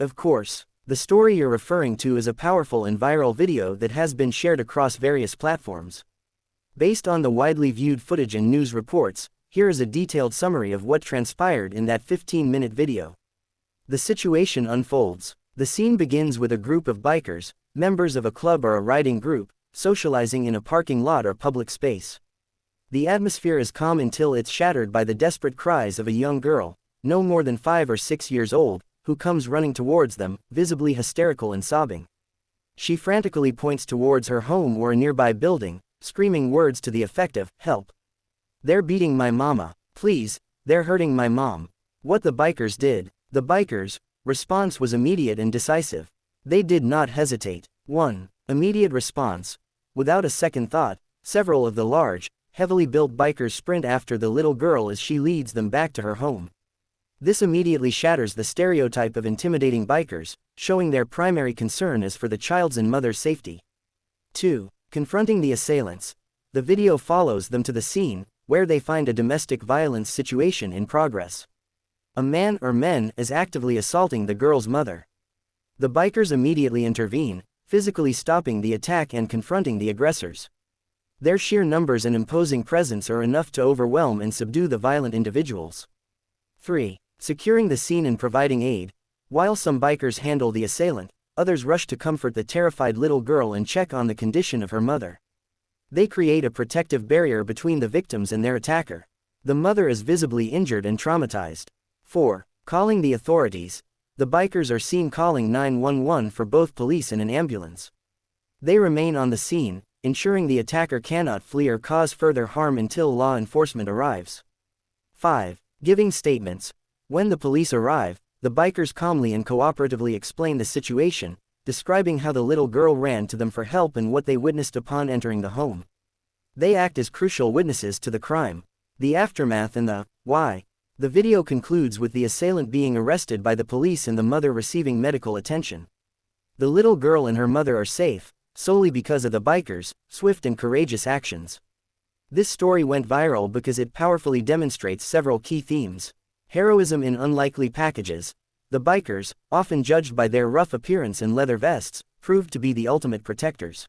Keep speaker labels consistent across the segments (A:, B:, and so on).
A: Of course, the story you're referring to is a powerful and viral video that has been shared across various platforms. Based on the widely viewed footage and news reports, here is a detailed summary of what transpired in that 15-minute video. The situation unfolds. The scene begins with a group of bikers, members of a club or a riding group, socializing in a parking lot or public space. The atmosphere is calm until it's shattered by the desperate cries of a young girl, no more than 5 or 6 years old, who comes running towards them, visibly hysterical and sobbing. She frantically points towards her home or a nearby building, screaming words to the effect of, "Help! They're beating my mama. Please, they're hurting my mom." What the bikers did. The bikers' response was immediate and decisive. They did not hesitate. 1. Immediate response. Without a second thought, several of the large, heavily built bikers sprint after the little girl as she leads them back to her home. This immediately shatters the stereotype of intimidating bikers, showing their primary concern is for the child's and mother's safety. 2. Confronting the assailants. The video follows them to the scene, where they find a domestic violence situation in progress. A man or men is actively assaulting the girl's mother. The bikers immediately intervene, physically stopping the attack and confronting the aggressors. Their sheer numbers and imposing presence are enough to overwhelm and subdue the violent individuals. 3. Securing the scene and providing aid. While some bikers handle the assailant, others rush to comfort the terrified little girl and check on the condition of her mother. They create a protective barrier between the victims and their attacker. The mother is visibly injured and traumatized. 4. Calling the authorities. The bikers are seen calling 911 for both police and an ambulance. They remain on the scene, ensuring the attacker cannot flee or cause further harm until law enforcement arrives. 5. Giving statements. When the police arrive, the bikers calmly and cooperatively explain the situation, describing how the little girl ran to them for help and what they witnessed upon entering the home. They act as crucial witnesses to the crime. The aftermath and the why. The video concludes with the assailant being arrested by the police and the mother receiving medical attention. The little girl and her mother are safe, solely because of the bikers' swift and courageous actions. This story went viral because it powerfully demonstrates several key themes. Heroism in unlikely packages. The bikers, often judged by their rough appearance and leather vests, proved to be the ultimate protectors.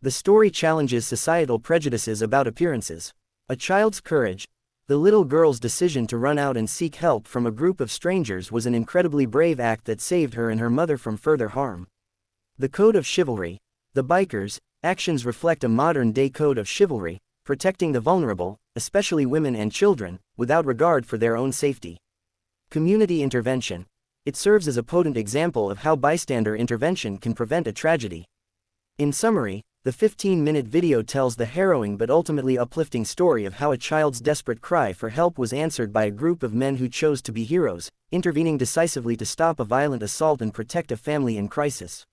A: The story challenges societal prejudices about appearances. A child's courage. The little girl's decision to run out and seek help from a group of strangers was an incredibly brave act that saved her and her mother from further harm. The code of chivalry. The bikers' actions reflect a modern-day code of chivalry, protecting the vulnerable, especially women and children, without regard for their own safety. Community intervention. It serves as a potent example of how bystander intervention can prevent a tragedy. In summary, the 15-minute video tells the harrowing but ultimately uplifting story of how a child's desperate cry for help was answered by a group of men who chose to be heroes, intervening decisively to stop a violent assault and protect a family in crisis.